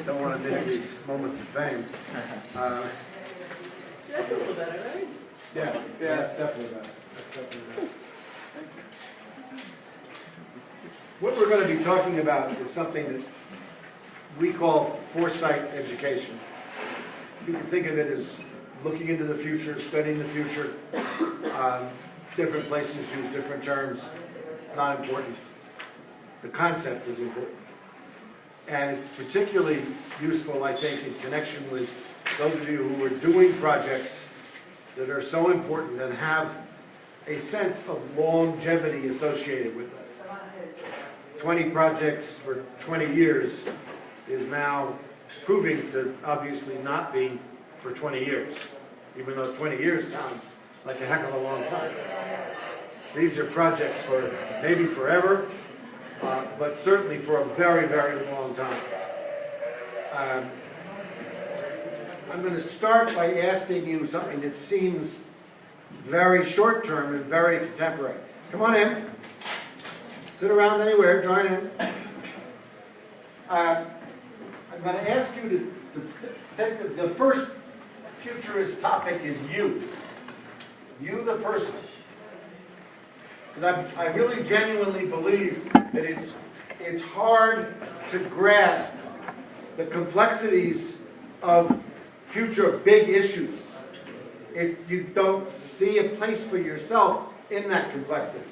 Don't want to miss these moments of fame. That's a little better, right? Yeah, that's definitely better. That's definitely better. What we're going to be talking about is something that we call foresight education. You can think of it as looking into the future, studying the future. Different places use different terms. It's not important. The concept is important. And it's particularly useful, I think, in connection with those of you who are doing projects that are so important and have a sense of longevity associated with them. 20 projects for 20 years is now proving to obviously not be for 20 years, even though 20 years sounds like a heck of a long time. These are projects for maybe forever, but certainly for a very, very long time. I'm going to start by asking you something that seems very short-term and very contemporary. Come on in. Sit around anywhere. Join in. I'm going to ask you to think of the first futurist topic is you. You, the person. Because I really genuinely believe that it's hard to grasp the complexities of future big issues if you don't see a place for yourself in that complexity.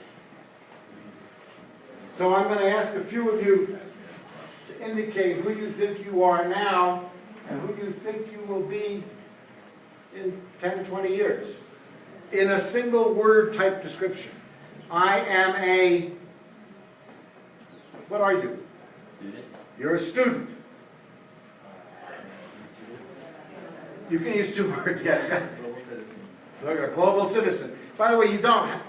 So I'm going to ask a few of you to indicate who you think you are now and who you think you will be in 10, 20 years. In a single word type description. I am a, what are you? Student. You're a student. You can use two words, yes. Global citizen. You're a global citizen. By the way, you don't have,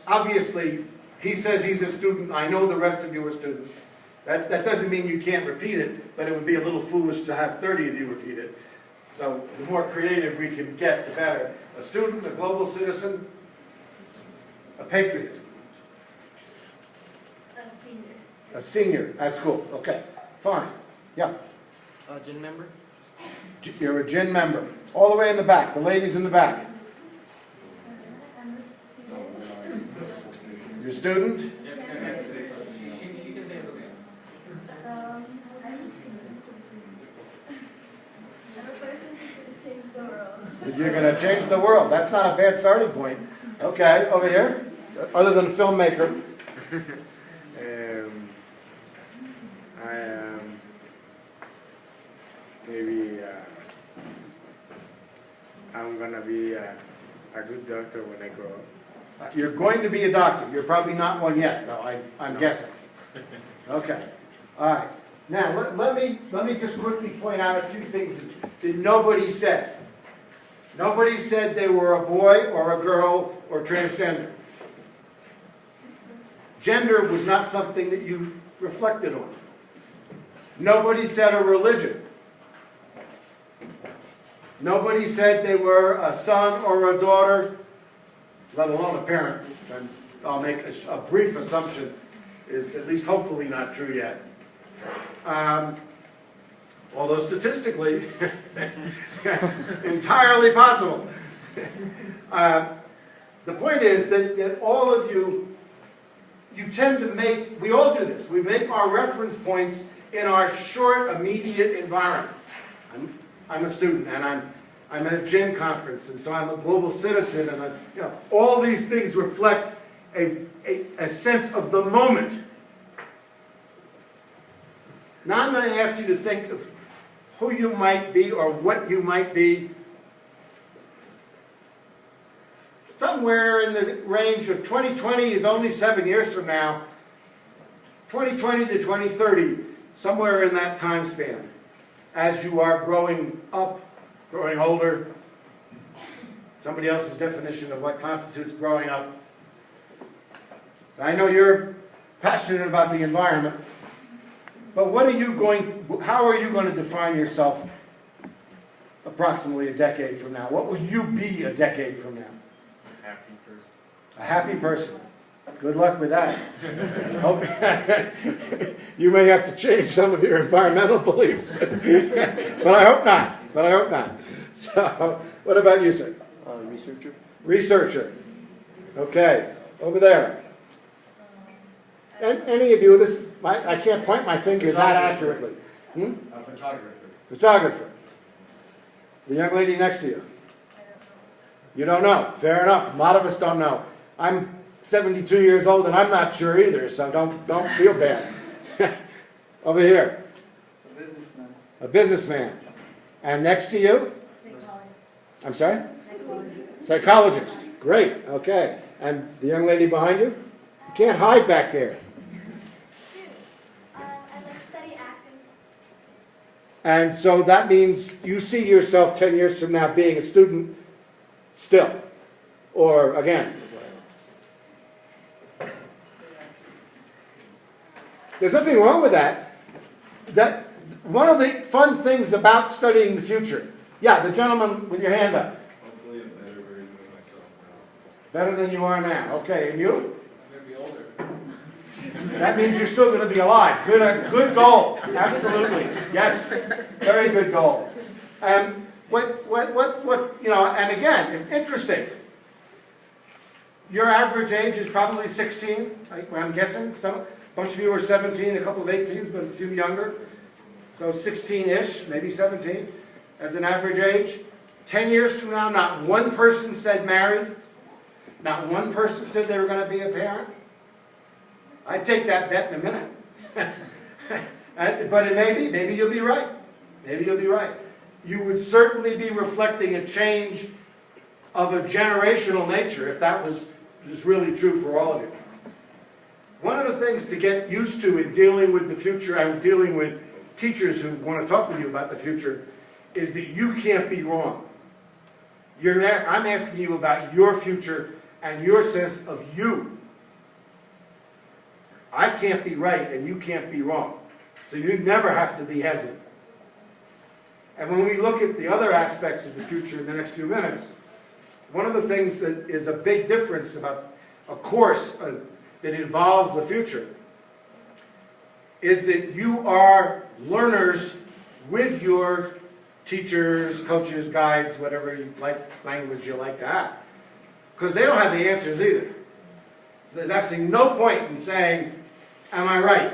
obviously, he says he's a student. I know the rest of you are students. That doesn't mean you can't repeat it, but it would be a little foolish to have 30 of you repeat it. So the more creative we can get, the better. A student, a global citizen, a patriot. A senior. A senior at school. Okay, fine. Yeah. Gym member. You're a gym member. All the way in the back. The ladies in the back. I'm a student. You're a student? She can dance. I'm a person who's going to change the world. You're going to change the world. That's not a bad starting point. Okay, over here. Other than a filmmaker. I am maybe I'm gonna be a good doctor when I grow up. You're going to be a doctor. You're probably not one yet, though, I'm guessing. Okay. All right. Now, let me just quickly point out a few things that nobody said. Nobody said they were a boy or a girl or transgender. Gender was not something that you reflected on. Nobody said a religion. Nobody said they were a son or a daughter, let alone a parent. And I'll make a brief assumption is at least hopefully not true yet. Although statistically, entirely possible. The point is that all of you tend to make, we all do this, we make our reference points in our short, immediate environment. I'm a student, and I'm at a gym conference, and so I'm a global citizen, and all these things reflect a sense of the moment. Now I'm going to ask you to think of who you might be or what you might be somewhere in the range of 2020 is only 7 years from now, 2020 to 2030, somewhere in that time span, as you are growing up, growing older. Somebody else's definition of what constitutes growing up. I know you're passionate about the environment, but how are you going to define yourself approximately a decade from now? What will you be a decade from now? Happy person. A happy person. Good luck with that. Hope- You may have to change some of your environmental beliefs, but I hope not. But I hope not. So, what about you, sir? Researcher. Researcher. Okay, over there. Any of you, I can't point my finger that accurately. A photographer. Photographer. The young lady next to you. You don't know. Fair enough. A lot of us don't know. I'm 72 years old and I'm not sure either, so don't feel bad. Over here. A businessman. A businessman. And next to you? Psychologist. I'm sorry? Psychologist. Psychologist. Great. Okay. And the young lady behind you? You can't hide back there. I like study acting. And so that means you see yourself 10 years from now being a student still. Or again. There's nothing wrong with that. That one of the fun things about studying the future. Yeah, the gentleman with your hand up. Hopefully a better version of myself now. Better than you are now. Okay, and you? I'm going to be older. That means you're still going to be alive. Good goal. Absolutely. Yes. Very good goal. And again, it's interesting. Your average age is probably 16, I'm guessing. A bunch of you are 17, a couple of 18s, but a few younger. So 16-ish, maybe 17 as an average age. 10 years from now, not one person said married. Not one person said they were going to be a parent. I'd take that bet in a minute. But it may be. Maybe you'll be right. Maybe you'll be right. You would certainly be reflecting a change of a generational nature if that was really true for all of you. One of the things to get used to in dealing with the future and dealing with teachers who want to talk with you about the future is that you can't be wrong. I'm asking you about your future and your sense of you. I can't be right and you can't be wrong. So you never have to be hesitant. And when we look at the other aspects of the future in the next few minutes, one of the things that is a big difference about a course that involves the future is that you are learners with your teachers, coaches, guides, whatever language you like to have. Because they don't have the answers either. So there's actually no point in saying, am I right?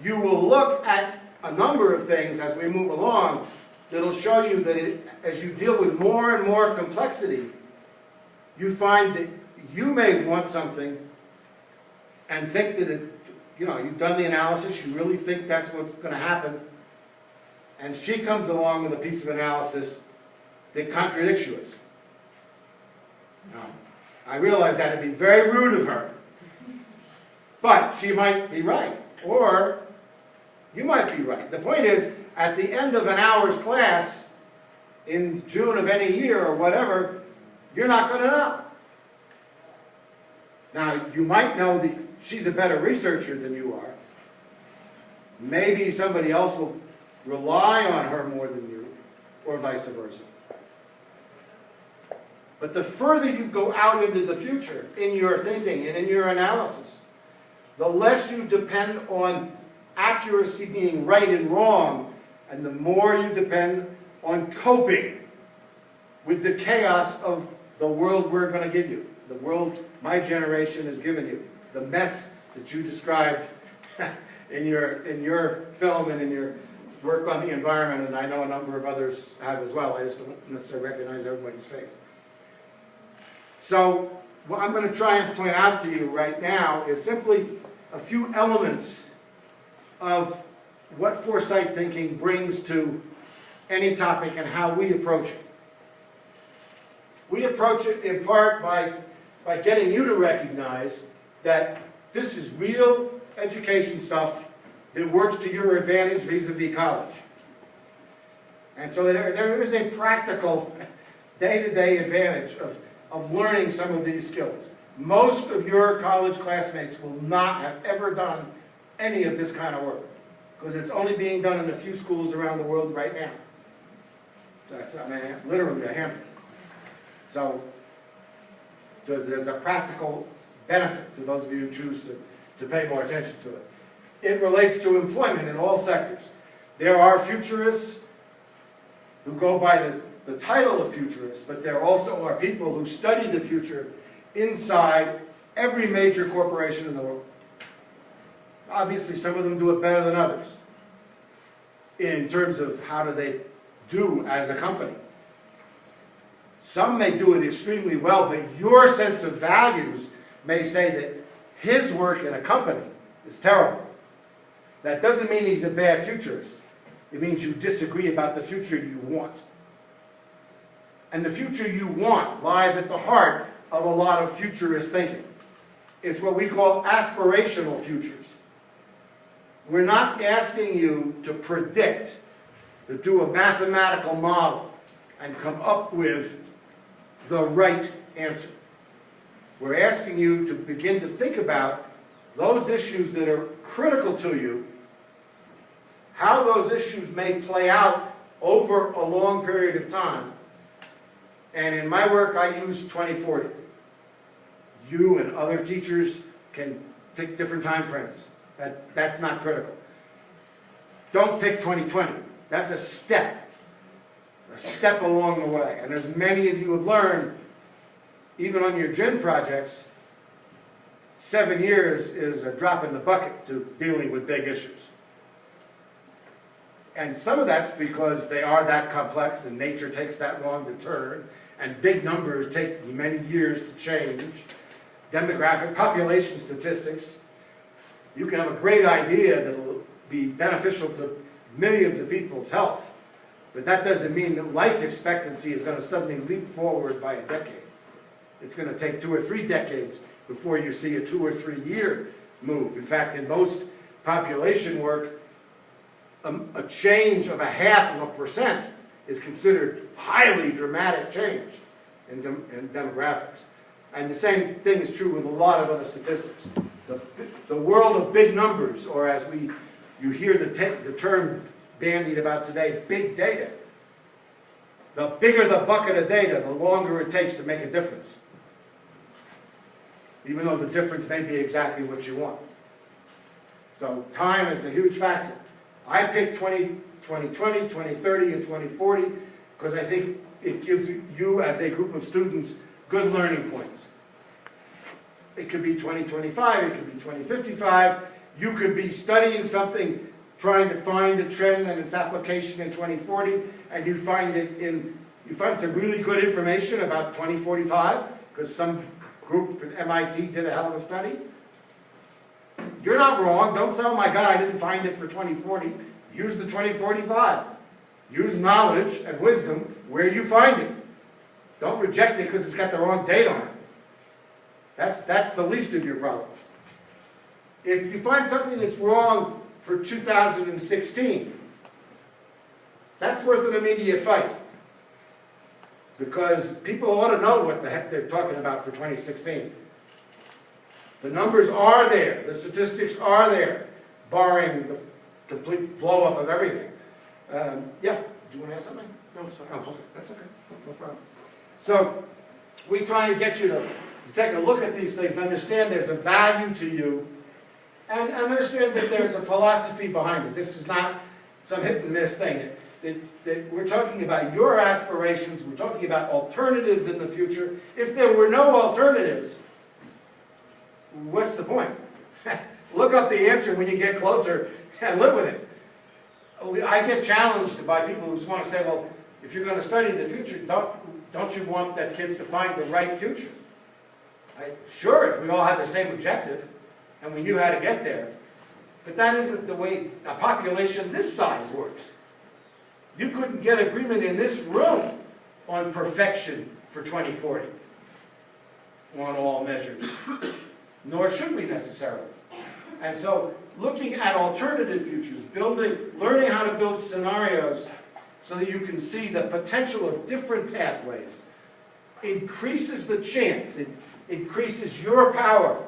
You will look at a number of things as we move along that'll show you that as you deal with more and more complexity, you find that you may want something and think that you've done the analysis, you really think that's what's going to happen, and she comes along with a piece of analysis that contradicts yours. Now, I realize that would be very rude of her, but she might be right, or you might be right. The point is, at the end of an hour's class, in June of any year or whatever, you're not going to know. Now, you might know that she's a better researcher than you are. Maybe somebody else will rely on her more than you, or vice versa. But the further you go out into the future, in your thinking and in your analysis, the less you depend on accuracy being right and wrong, and the more you depend on coping with the chaos of the world we're going to give you, the world my generation has given you, the mess that you described in your film and in your work on the environment, and I know a number of others have as well. I just don't necessarily recognize everybody's face. So what I'm going to try and point out to you right now is simply a few elements of what foresight thinking brings to any topic and how we approach it. We approach it in part by getting you to recognize that this is real education stuff that works to your advantage vis-a-vis college. And so there is a practical day-to-day advantage of learning some of these skills. Most of your college classmates will not have ever done any of this kind of work, because it's only being done in a few schools around the world right now. So that's literally a handful. So there's a practical benefit to those of you who choose to pay more attention to it. It relates to employment in all sectors. There are futurists who go by the title of futurists, but there also are people who study the future inside every major corporation in the world. Obviously, some of them do it better than others in terms of how do they do as a company. Some may do it extremely well, but your sense of values may say that his work in a company is terrible. That doesn't mean he's a bad futurist. It means you disagree about the future you want. And the future you want lies at the heart of a lot of futurist thinking. It's what we call aspirational futures. We're not asking you to predict, to do a mathematical model and come up with the right answer. We're asking you to begin to think about those issues that are critical to you, how those issues may play out over a long period of time. And in my work, I use 2040. You and other teachers can pick different time frames. That's not critical. Don't pick 2020. That's a step along the way. And as many of you have learned, even on your gen projects, 7 years is a drop in the bucket to dealing with big issues. And some of that's because they are that complex and nature takes that long to turn and big numbers take many years to change. Demographic population statistics, you can have a great idea that will be beneficial to millions of people's health, but that doesn't mean that life expectancy is going to suddenly leap forward by a decade. It's going to take 2 or 3 decades before you see a 2 or 3 year move. In fact, in most population work, a change of 0.5% is considered highly dramatic change in demographics. And the same thing is true with a lot of other statistics. The world of big numbers, or as you hear the term bandied about today, big data. The bigger the bucket of data, the longer it takes to make a difference. Even though the difference may be exactly what you want. So time is a huge factor. I picked 2020, 2030, and 2040 because I think it gives you as a group of students good learning points. It could be 2025, it could be 2055. You could be studying something, trying to find a trend and its application in 2040, and you find some really good information about 2045 because some group at MIT did a hell of a study. You're not wrong. Don't say, oh my God, I didn't find it for 2040. Use the 2045. Use knowledge and wisdom where you find it. Don't reject it because it's got the wrong date on it. That's the least of your problems. If you find something that's wrong for 2016, that's worth an immediate fight. Because people ought to know what the heck they're talking about for 2016. The numbers are there. The statistics are there, barring the complete blow-up of everything. Yeah, do you want to add something? No, sorry. Oh, that's okay. No problem. So we try and get you to take a look at these things, understand there's a value to you, and understand that there's a philosophy behind it. This is not some hit-and-miss thing. That we're talking about your aspirations. We're talking about alternatives in the future. If there were no alternatives, what's the point? Look up the answer when you get closer and live with it. I get challenged by people who just want to say, well, if you're going to study the future, don't you want that kids to find the right future? Sure, if we all had the same objective and we knew how to get there, but that isn't the way a population this size works. You couldn't get agreement in this room on perfection for 2040 on all measures, nor should we necessarily. And so looking at alternative futures, learning how to build scenarios so that you can see the potential of different pathways increases the chance, it increases your power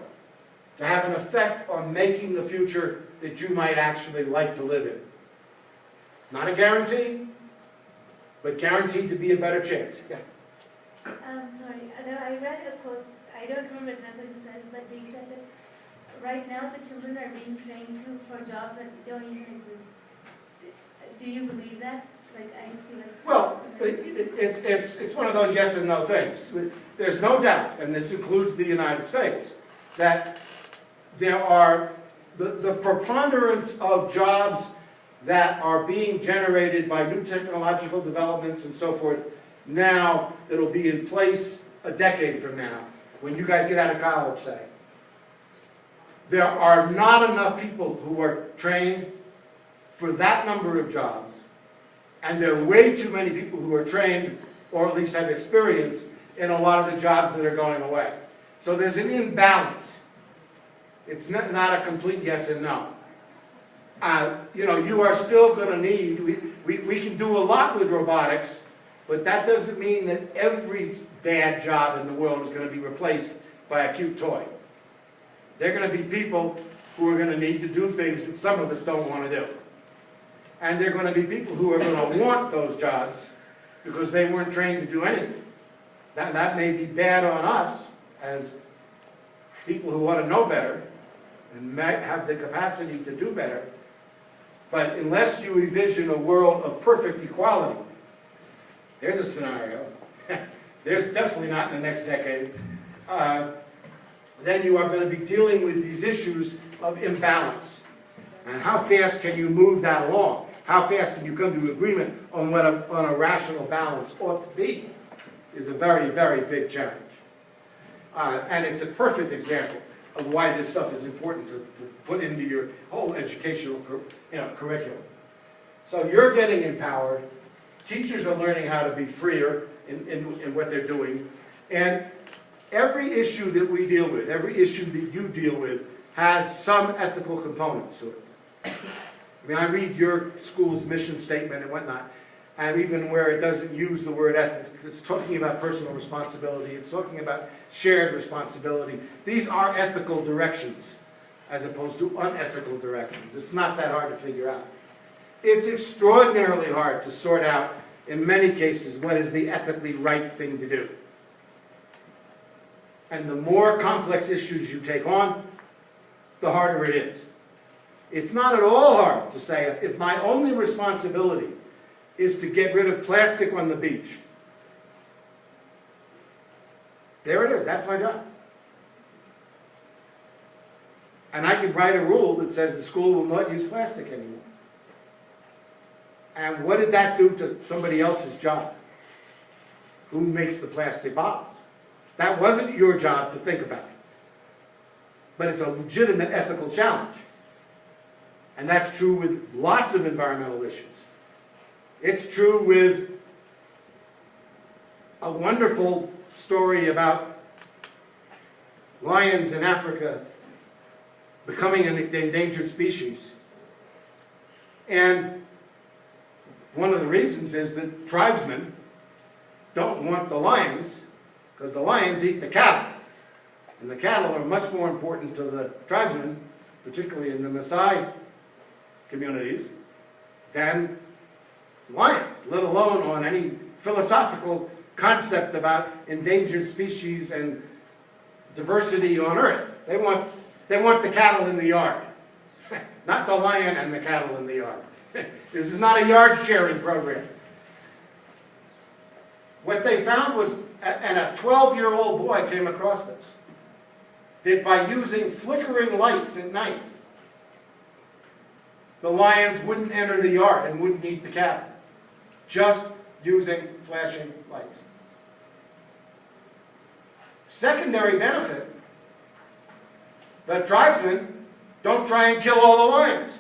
to have an effect on making the future that you might actually like to live in. Not a guarantee, but guaranteed to be a better chance. Yeah. Sorry, I read a quote, I don't remember exactly the said, but they said that right now the children are being trained for jobs that don't even exist. Do you believe that? Like, I used to like. Well, it's one of those yes and no things. There's no doubt, and this includes the United States, that there are the preponderance of jobs that are being generated by new technological developments and so forth now that'll be in place a decade from now, when you guys get out of college, say. There are not enough people who are trained for that number of jobs, and there are way too many people who are trained, or at least have experience, in a lot of the jobs that are going away. So there's an imbalance. It's not a complete yes and no. You know, you are still going to need, we can do a lot with robotics, but that doesn't mean that every bad job in the world is going to be replaced by a cute toy. There are going to be people who are going to need to do things that some of us don't want to do. And there are going to be people who are going to want those jobs because they weren't trained to do anything. That may be bad on us as people who ought to know better and might have the capacity to do better. But unless you envision a world of perfect equality, there's a scenario, there's definitely not in the next decade, then you are going to be dealing with these issues of imbalance. And how fast can you move that along? How fast can you come to agreement on what a rational balance ought to be is a very, very big challenge. And it's a perfect example of why this stuff is important to put into your whole educational curriculum. So you're getting empowered. Teachers are learning how to be freer in what they're doing. And every issue that we deal with, every issue that you deal with, has some ethical components to it. I mean, I read your school's mission statement and whatnot, and even where it doesn't use the word ethics, it's talking about personal responsibility, it's talking about shared responsibility. These are ethical directions as opposed to unethical directions. It's not that hard to figure out. It's extraordinarily hard to sort out, in many cases, what is the ethically right thing to do. And the more complex issues you take on, the harder it is. It's not at all hard to say, if my only responsibility is to get rid of plastic on the beach, there it is, that's my job. And I can write a rule that says the school will not use plastic anymore. And what did that do to somebody else's job? Who makes the plastic bottles? That wasn't your job to think about. But it's a legitimate ethical challenge. And that's true with lots of environmental issues. It's true with a wonderful story about lions in Africa becoming an endangered species. And one of the reasons is that tribesmen don't want the lions because the lions eat the cattle. And the cattle are much more important to the tribesmen, particularly in the Maasai communities, than lions, let alone on any philosophical concept about endangered species and diversity on Earth. They want the cattle in the yard, not the lion and the cattle in the yard. This is not a yard sharing program. What they found was, and a 12-year-old boy came across this, that by using flickering lights at night, the lions wouldn't enter the yard and wouldn't eat the cattle. Just using flashing lights. Secondary benefit, the tribesmen don't try and kill all the lions.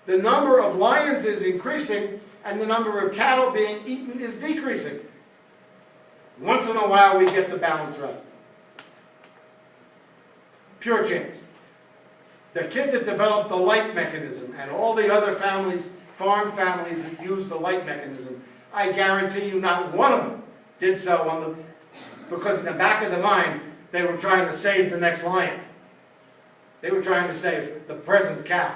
The number of lions is increasing and the number of cattle being eaten is decreasing. Once in a while we get the balance right. Pure chance. The kid that developed the light mechanism and all the other families, farm families that use the light mechanism, I guarantee you not one of them did so because in the back of the mind they were trying to save the next lion. They were trying to save the present cow.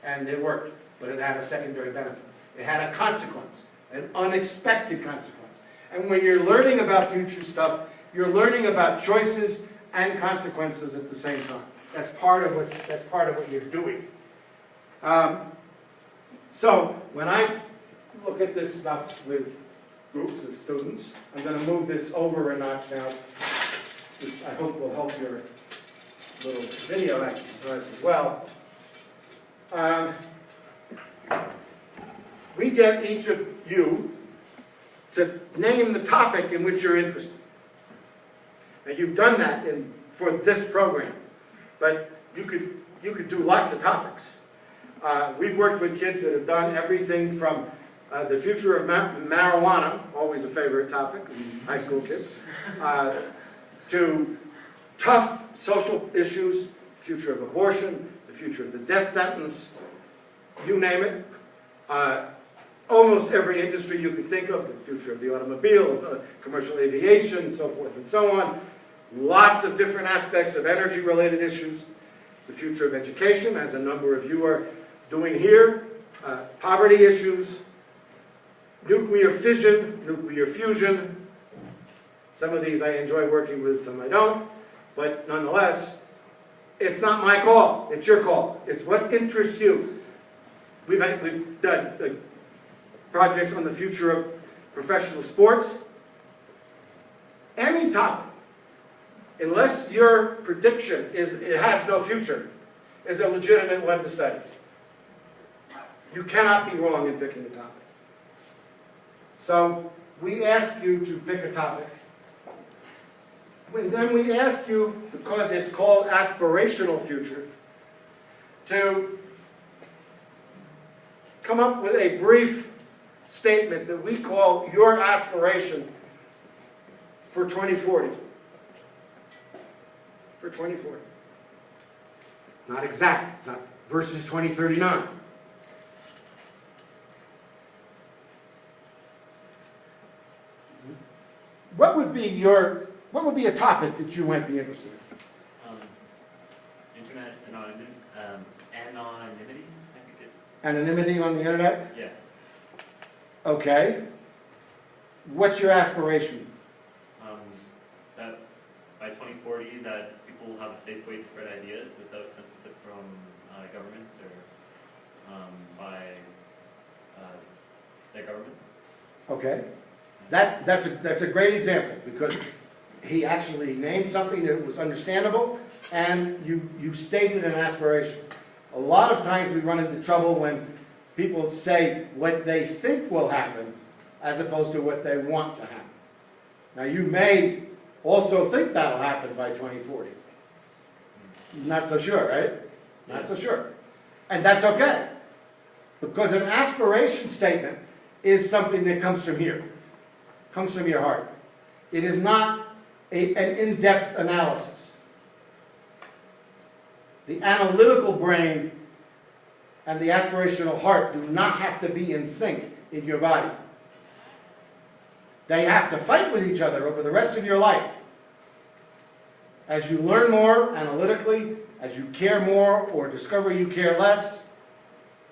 And it worked, but it had a secondary benefit. It had a consequence, an unexpected consequence. And when you're learning about future stuff You're learning about choices and consequences at the same time. That's part of what you're doing. So when I look at this stuff with groups of students, I'm going to move this over a notch now, which I hope will help your little video exercise as well. We get each of you to name the topic in which you're interested. And you've done that for this program, but you could do lots of topics. We've worked with kids that have done everything from the future of marijuana, always a favorite topic, high school kids, to tough social issues, future of abortion, the future of the death sentence, you name it. Almost every industry you can think of, the future of the automobile, commercial aviation, so forth and so on. Lots of different aspects of energy-related issues. The future of education, as a number of you are doing here. Poverty issues. Nuclear fission, nuclear fusion. Some of these I enjoy working with, some I don't. But nonetheless, it's not my call. It's your call. It's what interests you. We've done projects on the future of professional sports. Any topic, unless your prediction is it has no future, is a legitimate one to study. You cannot be wrong in picking a topic. So we ask you to pick a topic. And then we ask you, because it's called aspirational future, to come up with a brief statement that we call your aspiration for 2040. For 2040. Not exact, it's not versus 2039. What would be a topic that you might be interested in? Internet anonymity, I think it. Anonymity on the internet? Yeah. Okay. What's your aspiration? That by 2040, that people will have a safe way to spread ideas without censorship from governments or by their government. Okay. That's a great example, because he actually named something that was understandable, and you stated an aspiration. A lot of times we run into trouble when people say what they think will happen as opposed to what they want to happen. Now you may also think that'll happen by 2040. Not so sure, right? Not so sure. And that's okay, because an aspiration statement is something that comes from here, comes from your heart. It is not an in-depth analysis. The analytical brain and the aspirational heart do not have to be in sync in your body. They have to fight with each other over the rest of your life. As you learn more analytically, as you care more or discover you care less,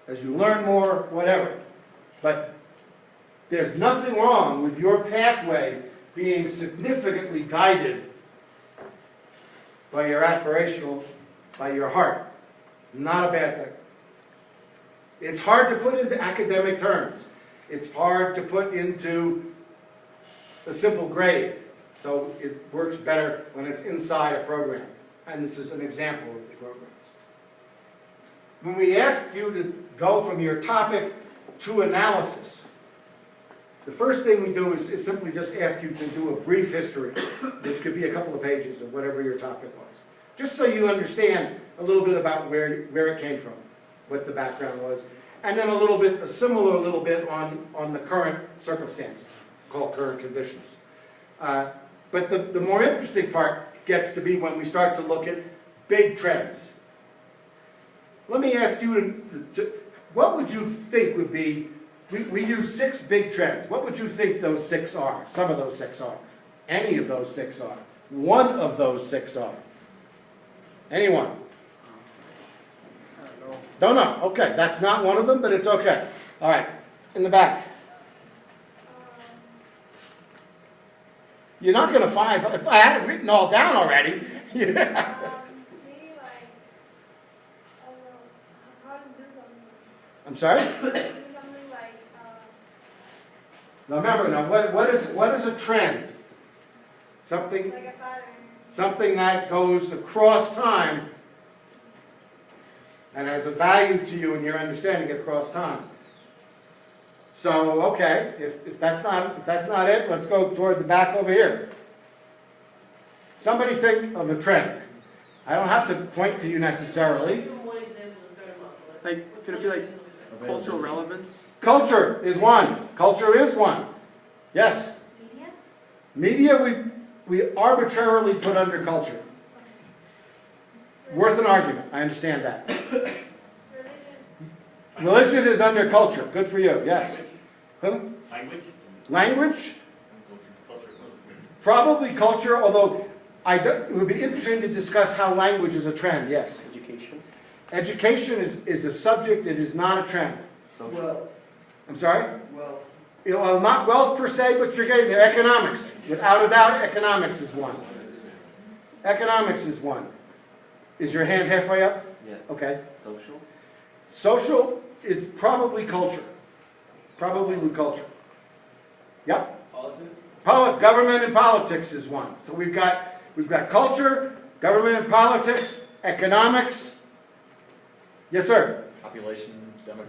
as you learn more, whatever. But there's nothing wrong with your pathway being significantly guided by your aspirational, by your heart. Not a bad thing. It's hard to put into academic terms. It's hard to put into a simple grade. So it works better when it's inside a program. And this is an example of the programs. When we ask you to go from your topic to analysis, the first thing we do is simply just ask you to do a brief history, which could be a couple of pages of whatever your topic was. Just so you understand a little bit about where it came from, what the background was, and then a similar little bit on the current circumstance, called current conditions. But the more interesting part gets to be when we start to look at big trends. Let me ask you, what would you think would be, we use 6 big trends. What would you think those 6 are? Some of those 6 are. Any of those 6 are. One of those 6 are. Anyone? Don't know. Okay, that's not one of them, but it's okay. All right, in the back. You're not gonna find, if I had it written all down already. Yeah. Maybe like, I don't know, how to do something. I'm sorry? Do something like, Now remember, what is a trend? Something, like a pattern. something that goes across time and has a value to you in your understanding across time. So, okay, if that's not it, let's go toward the back over here. Somebody think of a trend. I don't have to point to you necessarily. Like, could it be like cultural relevance? Culture is one. Culture is one. Yes. Media? Media we arbitrarily put under culture. Worth an argument. I understand that. Religion. Religion is under culture. Good for you. Yes. Huh? Language? Language? Culture. Probably culture, although it would be interesting to discuss how language is a trend. Yes. Education? Education is a subject. It is not a trend. Well, I'm sorry? well, Well, not wealth per se, but you're getting there. Economics. Without a doubt, economics is one. Economics is one. Is your hand halfway up? Yeah. Okay. Social? Social is probably culture. Probably with culture. Yep. politics? Government and politics is one. So we've got culture, government and politics, economics. Yes, sir. Population,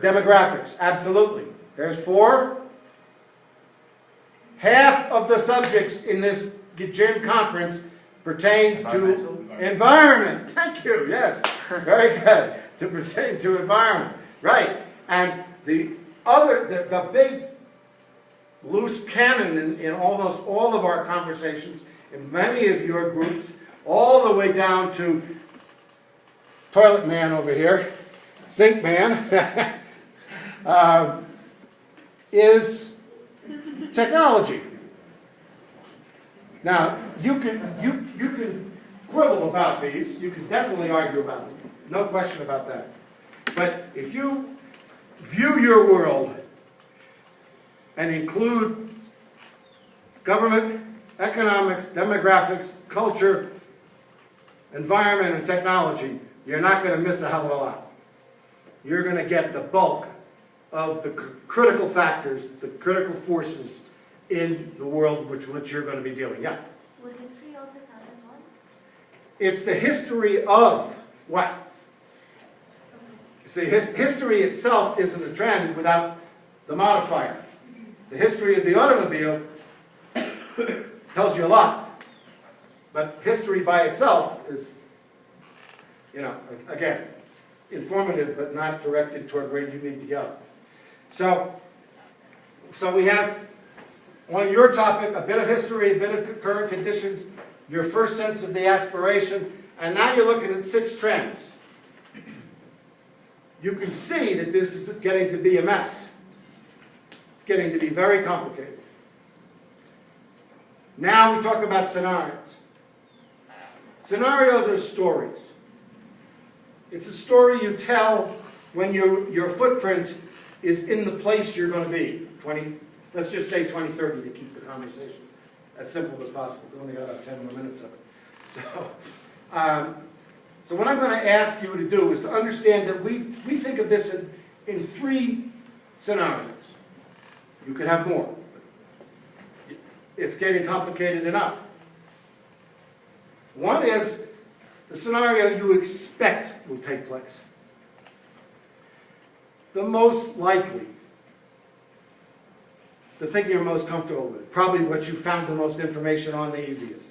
Demographics. Absolutely. There's 4. Half of the subjects in this gym conference pertain to environment. Thank you. Yes. Very good. To pertain to environment. Right. And the big loose cannon in almost all of our conversations, in many of your groups, all the way down to toilet man over here, sink man, is technology. Now, you can quibble about these. You can definitely argue about them. No question about that. But if you view your world and include government, economics, demographics, culture, environment, and technology, you're not going to miss a hell of a lot. You're going to get the bulk of the critical factors, the critical forces in the world with which you're going to be dealing. Yeah? Would history also count as one? It's the history of what? See, history itself isn't a trend without the modifier. The history of the automobile tells you a lot. But history by itself is, again, informative but not directed toward where you need to go. So we have, on your topic, a bit of history, a bit of current conditions, your first sense of the aspiration, and now you're looking at 6 trends. You can see that this is getting to be a mess. It's getting to be very complicated. Now we talk about scenarios. Scenarios are stories. It's a story you tell when your footprint is in the place you're going to be. Let's just say 2030 to keep the conversation as simple as possible. We only got about 10 more minutes of it. So what I'm going to ask you to do is to understand that we think of this in 3 scenarios. You could have more. It's getting complicated enough. One is the scenario you expect will take place. The most likely, the thing you're most comfortable with, probably what you found the most information on the easiest.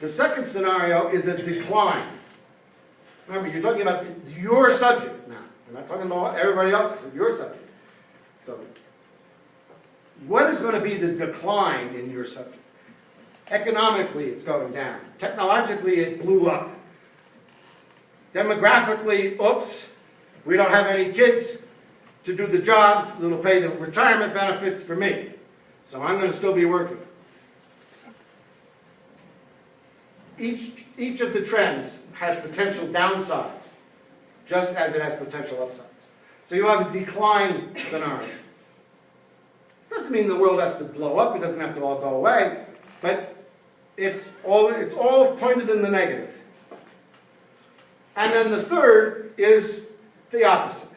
The second scenario is a decline. Remember, you're talking about your subject now. We're not talking about everybody else's, it's your subject. So, what is going to be the decline in your subject? Economically, it's going down. Technologically, it blew up. Demographically, oops, we don't have any kids to do the jobs that'll pay the retirement benefits for me. So I'm going to still be working. Each of the trends has potential downsides, just as it has potential upsides. So you have a decline scenario. Doesn't mean the world has to blow up, it doesn't have to all go away, but it's all pointed in the negative. And then the third is the opposite.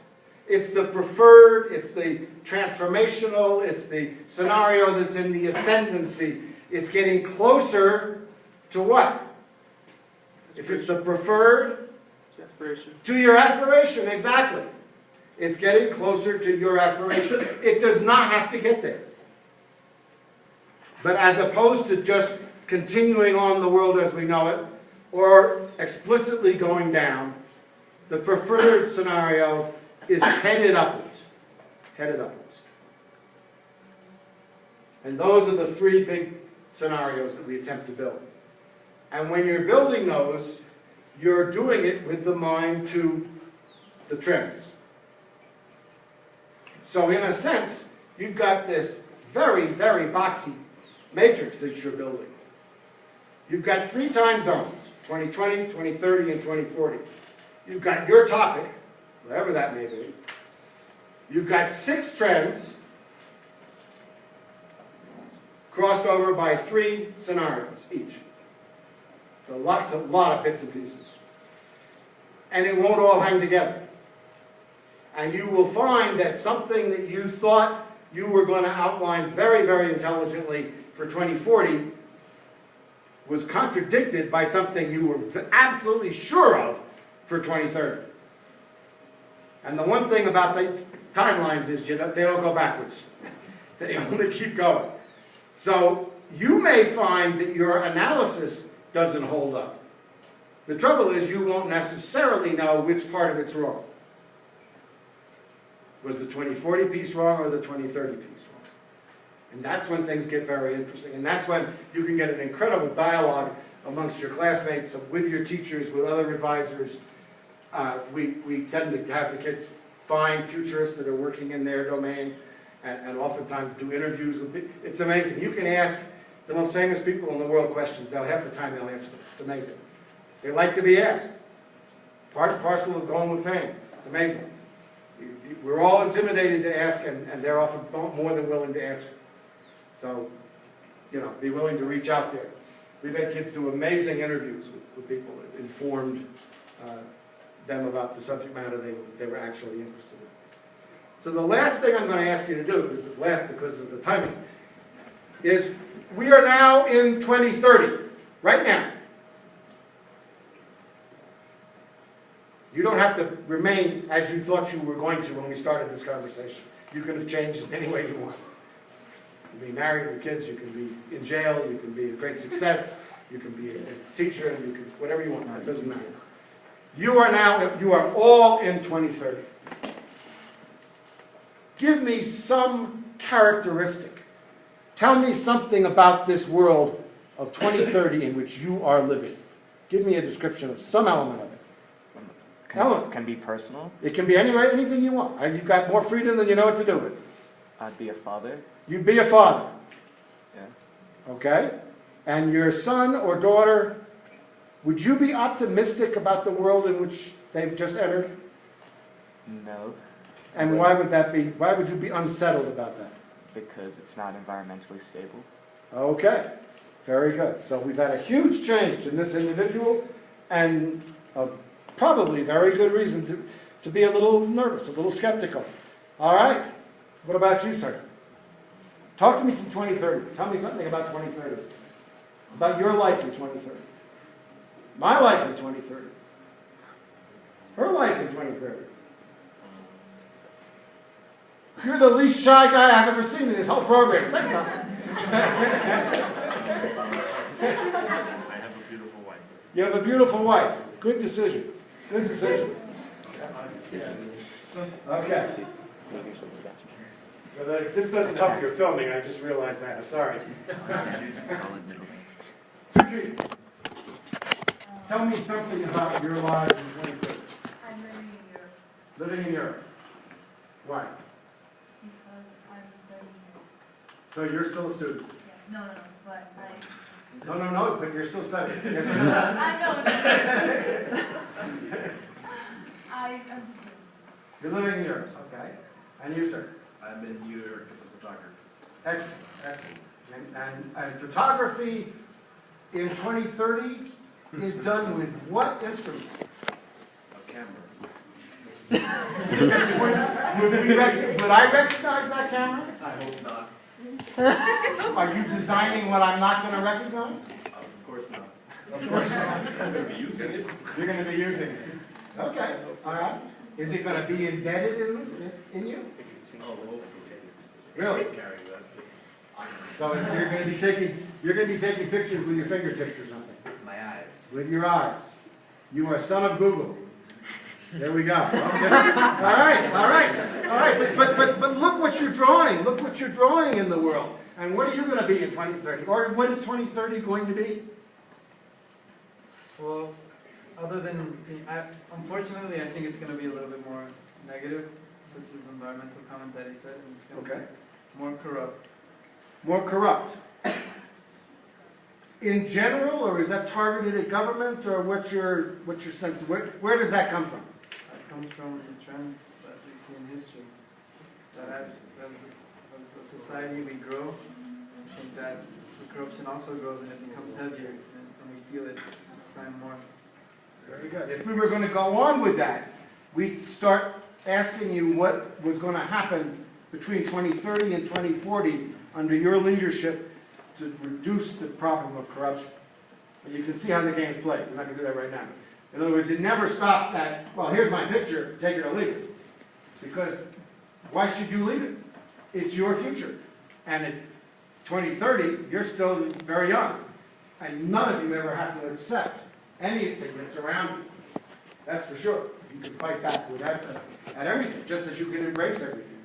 It's the preferred, it's the transformational, it's the scenario that's in the ascendancy. It's getting closer to what? If it's the preferred, Aspiration. to your aspiration, exactly. It's getting closer to your aspiration. It does not have to get there. But as opposed to just continuing on the world as we know it, or explicitly going down, the preferred scenario is headed upwards. Headed upwards. And those are the three big scenarios that we attempt to build. And when you're building those, you're doing it with the mind to the trends. So in a sense, you've got this very, very boxy matrix that you're building. You've got 3 time zones, 2020, 2030, and 2040. You've got your topic, whatever that may be. You've got 6 trends crossed over by 3 scenarios each. It's a lot of bits and pieces. And it won't all hang together. And you will find that something that you thought you were going to outline very, very intelligently for 2040 was contradicted by something you were absolutely sure of for 2030. And the one thing about the timelines is they don't go backwards. They only keep going. So you may find that your analysis doesn't hold up. The trouble is you won't necessarily know which part of it's wrong. Was the 2040 piece wrong or the 2030 piece wrong? And that's when things get very interesting. And that's when you can get an incredible dialogue amongst your classmates, with your teachers, with other advisors. We tend to have the kids find futurists that are working in their domain and oftentimes do interviews with people. It's amazing. You can ask the most famous people in the world questions. Half the time they'll answer them. It's amazing. They like to be asked. Part and parcel of going with fame. It's amazing. We're all intimidated to ask, and they're often more than willing to answer. So, be willing to reach out there. We've had kids do amazing interviews with people that informed them about the subject matter they were actually interested in. So the last thing I'm going to ask you to do, because of the timing, is we are now in 2030, right now. You don't have to remain as you thought you were going to when we started this conversation. You can have changed in any way you want. You can be married with kids, you can be in jail, you can be a great success, you can be a teacher, you can whatever you want. It doesn't matter. You are all in 2030. Give me some characteristic. Tell me something about this world of 2030 in which you are living. Give me a description of some element of it. Can be personal. It can be anything you want. You've got more freedom than you know what to do with. I'd be a father. You'd be a father. Yeah. Okay? And your son or daughter, would you be optimistic about the world in which they've just entered? No. And why would that be? Why would you be unsettled about that? Because it's not environmentally stable. Okay. Very good. So we've had a huge change in this individual, and probably very good reason to be a little nervous, a little skeptical. All right. What about you, sir? Talk to me from 2030. Tell me something about 2030. About your life in 2030. My life in 2030. Her life in 2030. You're the least shy guy I've ever seen in this whole program. Say something. I have a beautiful wife. You have a beautiful wife. Good decision. Good decision. Okay. This doesn't help your filming. I just realized that. I'm sorry. Suki, tell me something about your lives in 2030. I'm living in Europe Living in Europe. Why? because I'm studying here. So you're still a student? Yeah. No, but No, but you're still studying. Yes or no? I know. I'm just You're living in Europe, okay. And you, sir? I'm in New York as a photographer. Excellent, excellent. And photography in 2030 is done with what instrument? A camera. Would I recognize that camera? I hope not. Are you designing what I'm not going to recognize? Of course not. Of course not. I'm gonna be using it. You're going to be using it. Okay, all right. Is it going to be embedded in you? Oh, hopefully. Really? Carry that. So you're going to be taking pictures with your fingertips or something? My eyes. With your eyes. You are son of Google. There we go. Okay. All right. But look what you're drawing. Look what you're drawing in the world. And what are you going to be in 2030? Or what is 2030 going to be? Well, other than, unfortunately, I think it's going to be a little bit more negative, such as the environmental comment that he said, and it's going to Okay. be more corrupt. More corrupt. In general, or is that targeted at government, or what's your sense? Where does that come from? That comes from the trends that we see in history. That as a society we grow, I think that the corruption also grows and it becomes heavier, and we feel it this time more. Very good. If we were going to go on with that, we'd start asking you what was going to happen between 2030 and 2040 under your leadership to reduce the problem of corruption. And you can see how the game's played. We're not going to do that right now. In other words, it never stops at, well, here's my picture, take it or leave it. Because why should you leave it? It's your future. And at 2030, you're still very young. And none of you ever have to accept anything that's around you. That's for sure. You can fight back with that at everything, just as you can embrace everything.